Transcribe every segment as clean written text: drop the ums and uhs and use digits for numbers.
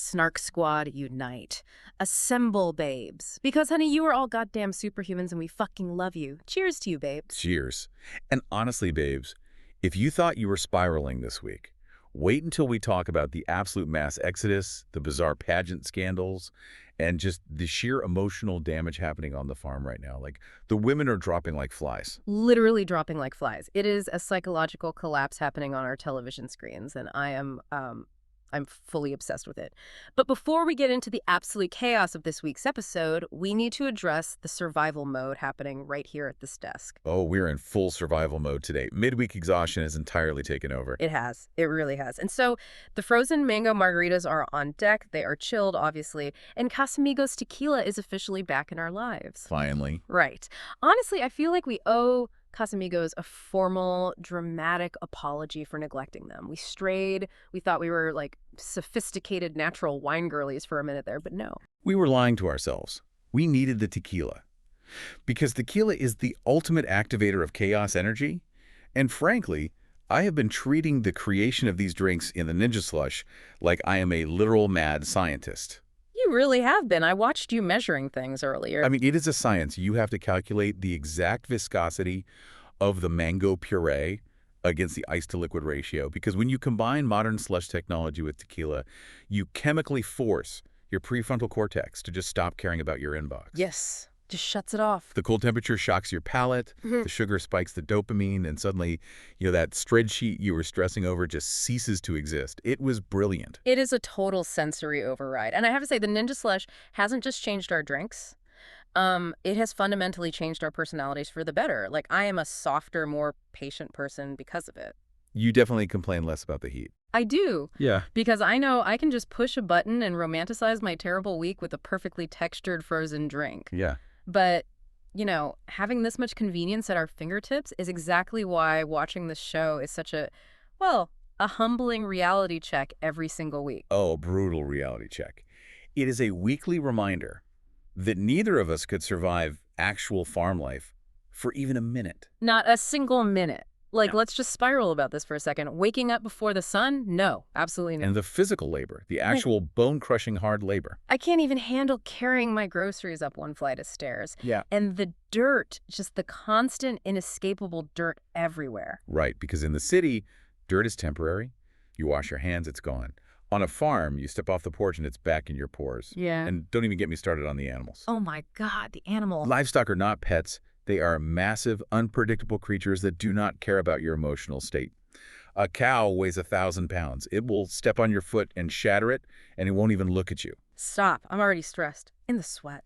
Snark Squad unite. Assemble, babes. Because, honey, you are all goddamn superhumans and we fucking love you. Cheers to you, babes. Cheers. And honestly, babes, if you thought you were spiraling this week, wait until we talk about the absolute mass exodus, the bizarre pageant scandals, and just the sheer emotional damage happening on the farm right now. Like, the women are dropping like flies. Literally dropping like flies. It is a psychological collapse happening on our television screens, and I'm fully obsessed with it. But before we get into the absolute chaos of this week's episode, we need to address the survival mode happening right here at this desk. Oh, we're in full survival mode today. Midweek exhaustion has entirely taken over. It has. It really has. And so the frozen mango margaritas are on deck. They are chilled, obviously. And Casamigos tequila is officially back in our lives. Finally. Right. Honestly, I feel like we owe Casamigos a formal, dramatic apology for neglecting them. We strayed. We thought we were like sophisticated natural wine girlies for a minute there, but no. We were lying to ourselves. We needed the tequila. Because tequila is the ultimate activator of chaos energy. And frankly, I have been treating the creation of these drinks in the Ninja Slush like I am a literal mad scientist. You really have been. I watched you measuring things earlier. I mean, it is a science. You have to calculate the exact viscosity of the mango puree against the ice-to-liquid ratio. Because when you combine modern slush technology with tequila, you chemically force your prefrontal cortex to just stop caring about your inbox. Yes. Just shuts it off. The cold temperature shocks your palate, the sugar spikes the dopamine, and suddenly, that spreadsheet you were stressing over just ceases to exist. It was brilliant. It is a total sensory override. And I have to say, the Ninja Slush hasn't just changed our drinks. It has fundamentally changed our personalities for the better. Like, I am a softer, more patient person because of it. You definitely complain less about the heat. I do. Yeah. Because I know I can just push a button and romanticize my terrible week with a perfectly textured frozen drink. Yeah. But, having this much convenience at our fingertips is exactly why watching this show is such a humbling reality check every single week. Oh, a brutal reality check. It is a weekly reminder that neither of us could survive actual farm life for even a minute. Not a single minute. Like, No. let's just spiral about this for a second. Waking up before the sun? No, absolutely not. And the physical labor, the actual bone-crushing hard labor. I can't even handle carrying my groceries up one flight of stairs. Yeah. And the dirt, just the constant, inescapable dirt everywhere. Right, because in the city, dirt is temporary. You wash your hands, it's gone. On a farm, you step off the porch and it's back in your pores. Yeah. And don't even get me started on the animals. Oh my God, the animal. Livestock are not pets. They are massive, unpredictable creatures that do not care about your emotional state. A cow weighs 1,000 pounds. It will step on your foot and shatter it, and it won't even look at you. Stop. I'm already stressed. In the sweat.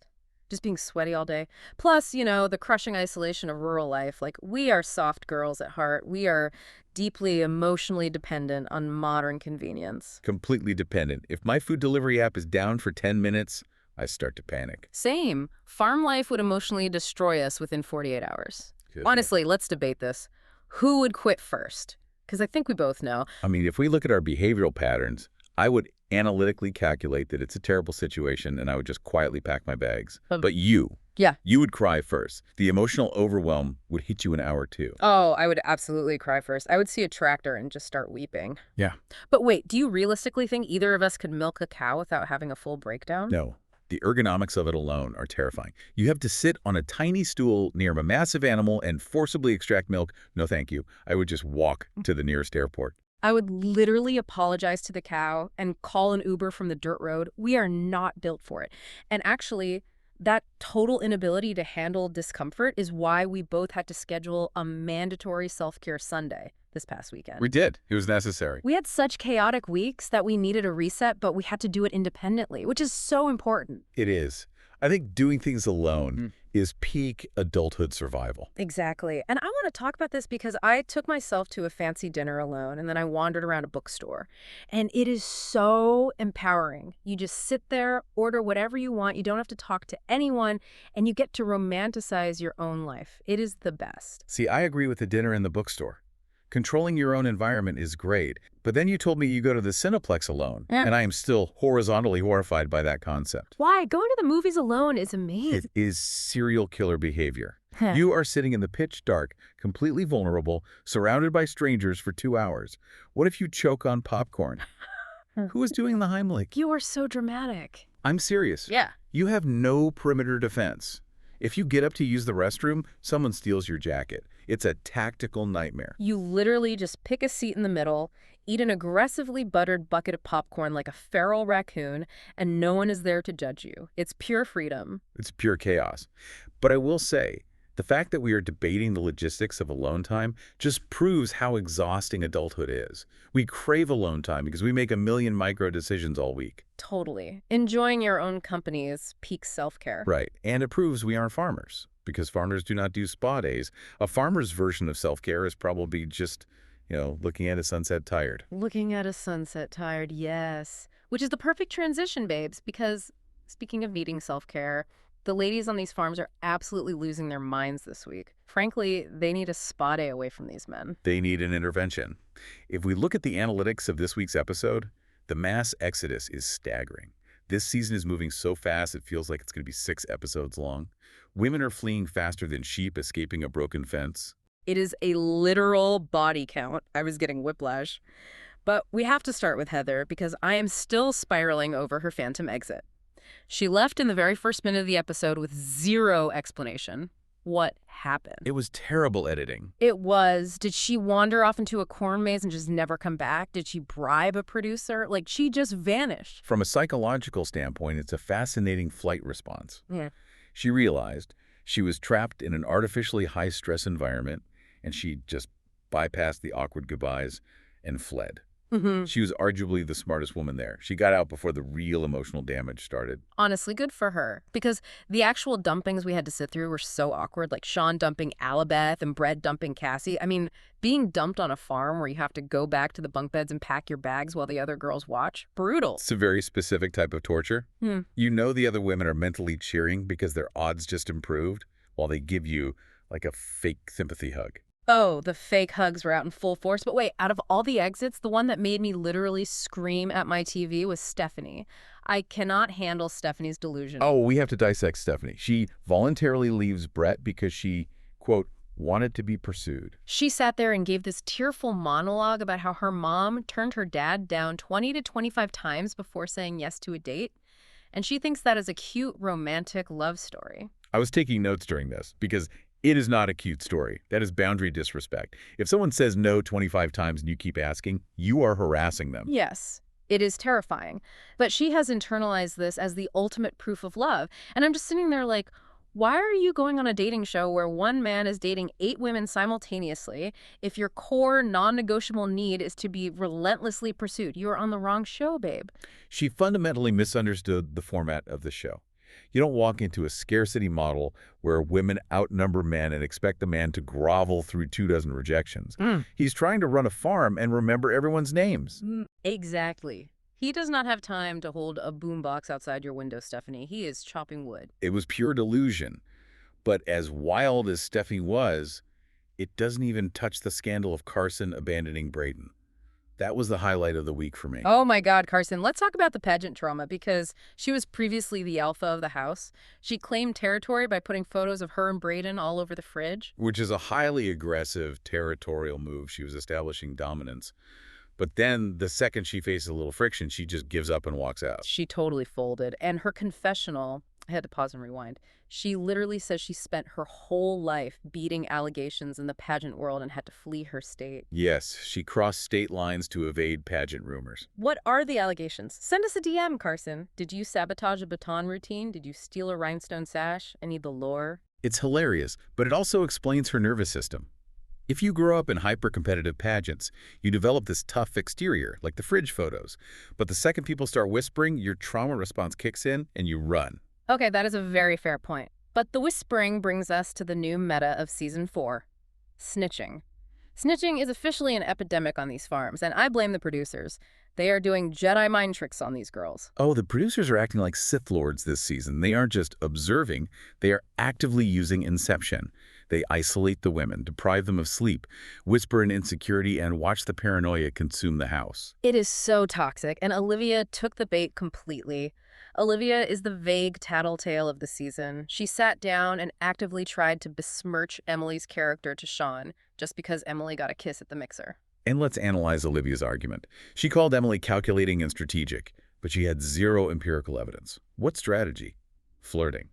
Just being sweaty all day. Plus, the crushing isolation of rural life. Like, we are soft girls at heart. We are deeply emotionally dependent on modern convenience. Completely dependent. If my food delivery app is down for 10 minutes, I start to panic. Same. Farm life would emotionally destroy us within 48 hours. Good. Honestly, let's debate this. Who would quit first? Because I think we both know. I mean, if we look at our behavioral patterns, I would analytically calculate that it's a terrible situation and I would just quietly pack my bags. But you would cry first. The emotional overwhelm would hit you in hour 2. Oh, I would absolutely cry first. I would see a tractor and just start weeping. Yeah. But wait, do you realistically think either of us could milk a cow without having a full breakdown? No. The ergonomics of it alone are terrifying. You have to sit on a tiny stool near a massive animal and forcibly extract milk. No, thank you. I would just walk to the nearest airport. I would literally apologize to the cow and call an Uber from the dirt road. We are not built for it. And actually, that total inability to handle discomfort is why we both had to schedule a mandatory self-care Sunday this past weekend. We did. It was necessary. We had such chaotic weeks that we needed a reset, but we had to do it independently, which is so important. It is. I think doing things alone is peak adulthood survival. Exactly. And I want to talk about this because I took myself to a fancy dinner alone and then I wandered around a bookstore. And it is so empowering. You just sit there, order whatever you want. You don't have to talk to anyone and you get to romanticize your own life. It is the best. See, I agree with the dinner in the bookstore. Controlling your own environment is great, but then you told me you go to the Cineplex alone, and I am still horizontally horrified by that concept. Why? Going to the movies alone is amazing. It is serial killer behavior. You are sitting in the pitch dark, completely vulnerable, surrounded by strangers for 2 hours. What if you choke on popcorn? Who was doing the Heimlich? You are so dramatic. I'm serious. Yeah. You have no perimeter defense. If you get up to use the restroom, someone steals your jacket. It's a tactical nightmare. You literally just pick a seat in the middle, eat an aggressively buttered bucket of popcorn like a feral raccoon, and no one is there to judge you. It's pure freedom. It's pure chaos. But I will say, the fact that we are debating the logistics of alone time just proves how exhausting adulthood is. We crave alone time because we make a million micro decisions all week. Totally. Enjoying your own company is peak self-care. Right. And it proves we aren't farmers, because farmers do not do spa days. A farmer's version of self-care is probably just, looking at a sunset tired. Looking at a sunset tired, yes. Which is the perfect transition, babes, because speaking of needing self-care, the ladies on these farms are absolutely losing their minds this week. Frankly, they need a spa day away from these men. They need an intervention. If we look at the analytics of this week's episode, the mass exodus is staggering. This season is moving so fast it feels like it's going to be 6 episodes long. Women are fleeing faster than sheep escaping a broken fence. It is a literal body count. I was getting whiplash. But we have to start with Heather because I am still spiraling over her phantom exit. She left in the very first minute of the episode with zero explanation. What happened? It was terrible editing. It was. Did she wander off into a corn maze and just never come back? Did she bribe a producer? Like, she just vanished. From a psychological standpoint, it's a fascinating flight response. Yeah. She realized she was trapped in an artificially high-stress environment, and she just bypassed the awkward goodbyes and fled. She was arguably the smartest woman there. She got out before the real emotional damage started. Honestly, good for her. Because the actual dumpings we had to sit through were so awkward, like Sean dumping Alabeth and Brett dumping Cassie. I mean, being dumped on a farm where you have to go back to the bunk beds and pack your bags while the other girls watch, brutal. It's a very specific type of torture. You know the other women are mentally cheering because their odds just improved while they give you like a fake sympathy hug. Oh, the fake hugs were out in full force. But wait, out of all the exits, the one that made me literally scream at my TV was Stephanie. I cannot handle Stephanie's delusion. Oh, we have to dissect Stephanie. She voluntarily leaves Brett because she, quote, wanted to be pursued. She sat there and gave this tearful monologue about how her mom turned her dad down 20 to 25 times before saying yes to a date. And she thinks that is a cute, romantic love story. I was taking notes during this because it is not a cute story. That is boundary disrespect. If someone says no 25 times and you keep asking, you are harassing them. Yes, it is terrifying. But she has internalized this as the ultimate proof of love. And I'm just sitting there like, why are you going on a dating show where one man is dating 8 women simultaneously if your core non-negotiable need is to be relentlessly pursued? You are on the wrong show, babe. She fundamentally misunderstood the format of the show. You don't walk into a scarcity model where women outnumber men and expect the man to grovel through 24 rejections. He's trying to run a farm and remember everyone's names. Exactly. He does not have time to hold a boombox outside your window, Stephanie. He is chopping wood. It was pure delusion. But as wild as Stephanie was, it doesn't even touch the scandal of Carson abandoning Braden. That was the highlight of the week for me. Oh my God, Carson. Let's talk about the pageant trauma because she was previously the alpha of the house. She claimed territory by putting photos of her and Braden all over the fridge. Which is a highly aggressive territorial move. She was establishing dominance. But then the second she faces a little friction, she just gives up and walks out. She totally folded. And her confessional, I had to pause and rewind. She literally says she spent her whole life beating allegations in the pageant world and had to flee her state. Yes, she crossed state lines to evade pageant rumors. What are the allegations? Send us a DM, Carson. Did you sabotage a baton routine? Did you steal a rhinestone sash? I need the lore. It's hilarious, but it also explains her nervous system. If you grow up in hyper-competitive pageants, you develop this tough exterior, like the fridge photos. But the second people start whispering, your trauma response kicks in and you run. Okay, that is a very fair point. But the whispering brings us to the new meta of Season 4, snitching. Snitching is officially an epidemic on these farms, and I blame the producers. They are doing Jedi mind tricks on these girls. Oh, the producers are acting like Sith Lords this season. They aren't just observing, they are actively using Inception. They isolate the women, deprive them of sleep, whisper in insecurity, and watch the paranoia consume the house. It is so toxic, and Olivia took the bait completely. Olivia is the vague tattletale of the season. She sat down and actively tried to besmirch Emily's character to Sean just because Emily got a kiss at the mixer. And let's analyze Olivia's argument. She called Emily calculating and strategic, but she had zero empirical evidence. What strategy? Flirting.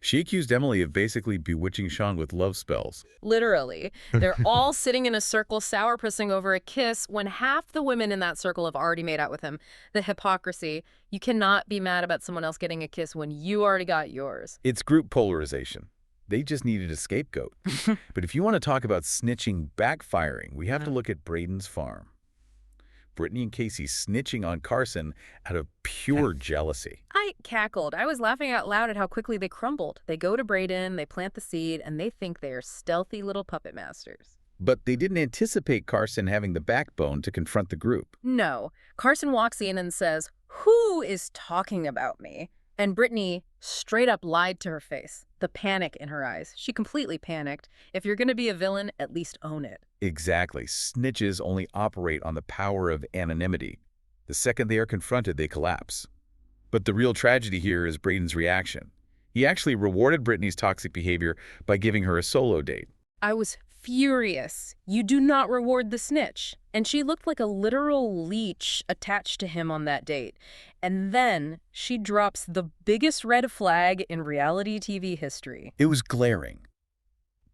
She accused Emily of basically bewitching Sean with love spells. Literally. They're all sitting in a circle sourpussing over a kiss when half the women in that circle have already made out with him. The hypocrisy. You cannot be mad about someone else getting a kiss when you already got yours. It's group polarization. They just needed a scapegoat. But if you want to talk about snitching backfiring, we have to look at Braden's farm. Brittany and Casey snitching on Carson out of pure jealousy. I cackled. I was laughing out loud at how quickly they crumbled. They go to Braden, they plant the seed, and they think they are stealthy little puppet masters. But they didn't anticipate Carson having the backbone to confront the group. No. Carson walks in and says, "Who is talking about me?" And Brittany straight up lied to her face. The panic in her eyes. She completely panicked. If you're going to be a villain, at least own it. Exactly. Snitches only operate on the power of anonymity. The second they are confronted, they collapse. But the real tragedy here is Braden's reaction. He actually rewarded Brittany's toxic behavior by giving her a solo date. I was furious. You do not reward the snitch. And she looked like a literal leech attached to him on that date. And then she drops the biggest red flag in reality TV history. It was glaring.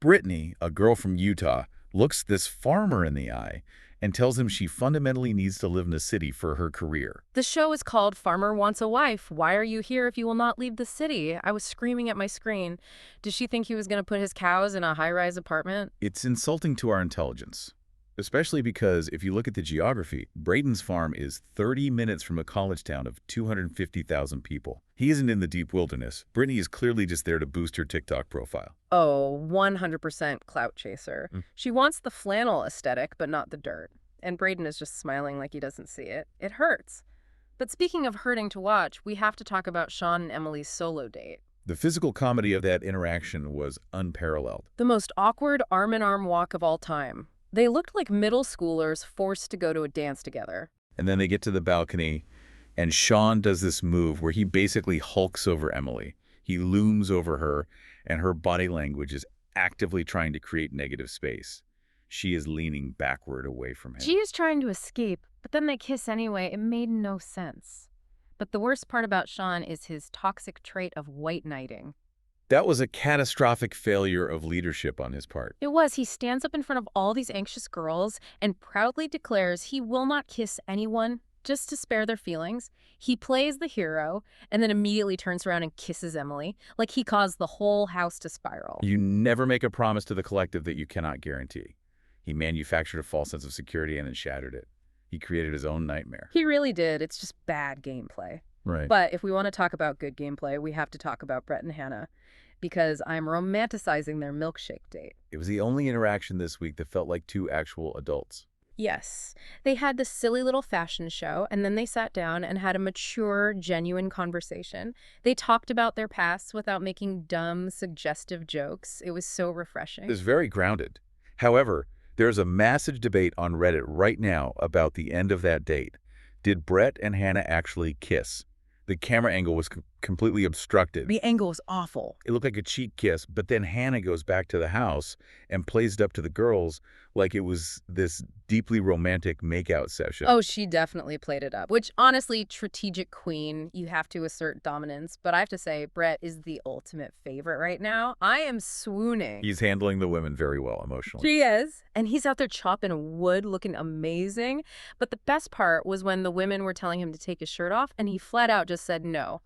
Brittany, a girl from Utah, looks this farmer in the eye and tells him she fundamentally needs to live in a city for her career. The show is called Farmer Wants a Wife. Why are you here if you will not leave the city? I was screaming at my screen. Did she think he was going to put his cows in a high-rise apartment? It's insulting to our intelligence, especially because if you look at the geography, Braden's farm is 30 minutes from a college town of 250,000 people. He isn't in the deep wilderness. Brittany is clearly just there to boost her TikTok profile. Oh, 100% clout chaser. She wants the flannel aesthetic, but not the dirt. And Braden is just smiling like he doesn't see it. It hurts. But speaking of hurting to watch, we have to talk about Sean and Emily's solo date. The physical comedy of that interaction was unparalleled. The most awkward arm-in-arm walk of all time. They looked like middle schoolers forced to go to a dance together. And then they get to the balcony, and Sean does this move where he basically hulks over Emily. He looms over her, and her body language is actively trying to create negative space. She is leaning backward away from him. She is trying to escape, but then they kiss anyway. It made no sense. But the worst part about Sean is his toxic trait of white knighting. That was a catastrophic failure of leadership on his part. It was. He stands up in front of all these anxious girls and proudly declares he will not kiss anyone just to spare their feelings. He plays the hero and then immediately turns around and kisses Emily, like he caused the whole house to spiral. You never make a promise to the collective that you cannot guarantee. He manufactured a false sense of security and then shattered it. He created his own nightmare. He really did. It's just bad gameplay. Right. But if we want to talk about good gameplay, we have to talk about Brett and Hanna, because I'm romanticizing their milkshake date. It was the only interaction this week that felt like two actual adults. Yes. They had this silly little fashion show, and then they sat down and had a mature, genuine conversation. They talked about their pasts without making dumb, suggestive jokes. It was so refreshing. It was very grounded. However, there's a massive debate on Reddit right now about the end of that date. Did Brett and Hanna actually kiss? The camera angle was completely obstructed. The angle was awful. It looked like a cheap kiss, but then Hanna goes back to the house and plays it up to the girls like it was this deeply romantic makeout session. Oh, she definitely played it up, which honestly, strategic queen, you have to assert dominance. But I have to say, Brett is the ultimate favorite right now. I am swooning. He's handling the women very well emotionally. She is. And he's out there chopping wood, looking amazing. But the best part was when the women were telling him to take his shirt off, and he flat out just said no.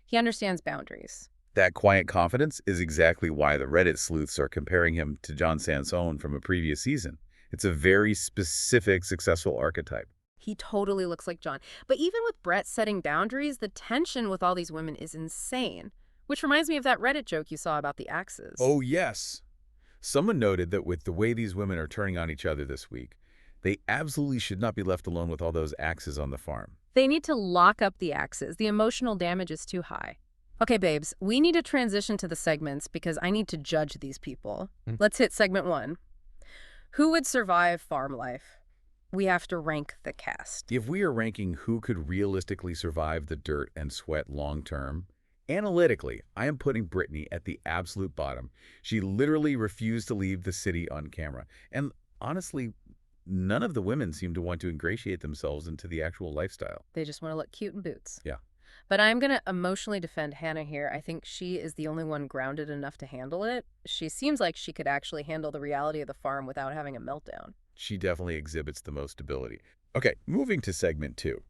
He understands boundaries. That quiet confidence is exactly why the Reddit sleuths are comparing him to John Sansone from a previous season. It's a very specific, successful archetype. He totally looks like John. But even with Brett setting boundaries, the tension with all these women is insane. Which reminds me of that Reddit joke you saw about the axes. Oh, yes. Someone noted that with the way these women are turning on each other this week, they absolutely should not be left alone with all those axes on the farm. They need to lock up the axes. The emotional damage is too high. Okay, babes, we need to transition to the segments because I need to judge these people. Let's hit segment 1. Who would survive farm life? We have to rank the cast. If we are ranking who could realistically survive the dirt and sweat long term, analytically, I am putting Brittany at the absolute bottom. She literally refused to leave the city on camera. And honestly, none of the women seem to want to ingratiate themselves into the actual lifestyle. They just want to look cute in boots. Yeah. But I'm going to emotionally defend Hanna here. I think she is the only one grounded enough to handle it. She seems like she could actually handle the reality of the farm without having a meltdown. She definitely exhibits the most stability. Okay, moving to segment 2.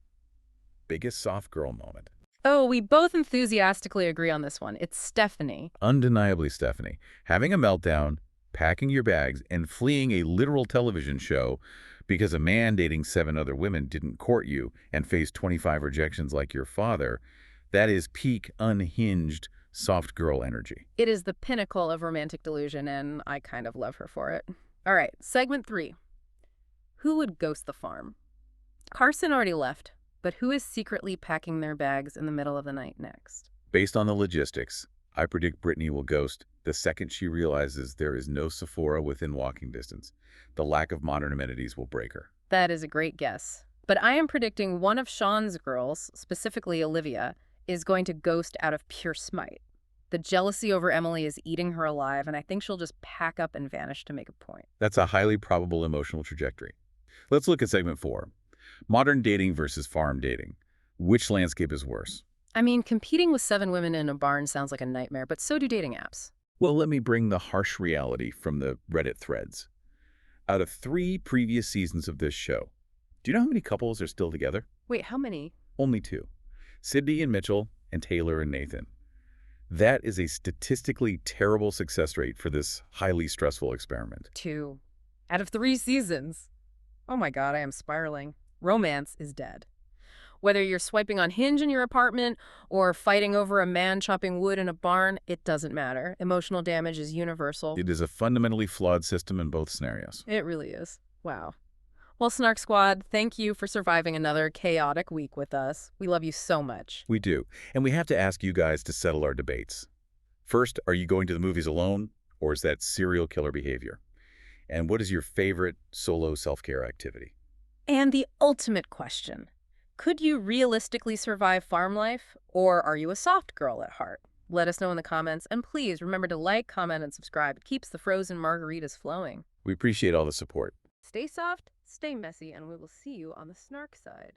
Biggest soft girl moment. Oh, we both enthusiastically agree on this one. It's Stephanie. Undeniably Stephanie. Having a meltdown, packing your bags, and fleeing a literal television show because a man dating 7 other women didn't court you and faced 25 rejections like your father, that is peak unhinged soft girl energy. It is the pinnacle of romantic delusion, and I kind of love her for it. All right, segment 3. Who would ghost the farm? Carson already left, but who is secretly packing their bags in the middle of the night next? Based on the logistics, I predict Brittany will ghost the second she realizes there is no Sephora within walking distance. The lack of modern amenities will break her. That is a great guess. But I am predicting one of Sean's girls, specifically Olivia, is going to ghost out of pure smite. The jealousy over Emily is eating her alive, and I think she'll just pack up and vanish to make a point. That's a highly probable emotional trajectory. Let's look at segment 4. Modern dating versus farm dating. Which landscape is worse? I mean, competing with 7 women in a barn sounds like a nightmare, but so do dating apps. Well, let me bring the harsh reality from the Reddit threads. Out of 3 previous seasons of this show, do you know how many couples are still together? Wait, how many? Only 2. Sydney and Mitchell, and Taylor and Nathan. That is a statistically terrible success rate for this highly stressful experiment. 2. Out of 3 seasons. Oh my god, I am spiraling. Romance is dead. Whether you're swiping on Hinge in your apartment or fighting over a man chopping wood in a barn, it doesn't matter. Emotional damage is universal. It is a fundamentally flawed system in both scenarios. It really is. Wow. Well, Snark Squad, thank you for surviving another chaotic week with us. We love you so much. We do. And we have to ask you guys to settle our debates. First, are you going to the movies alone, or is that serial killer behavior? And what is your favorite solo self-care activity? And the ultimate question. Could you realistically survive farm life, or are you a soft girl at heart? Let us know in the comments, and please remember to like, comment, and subscribe. It keeps the frozen margaritas flowing. We appreciate all the support. Stay soft, stay messy, and we will see you on the Snark side.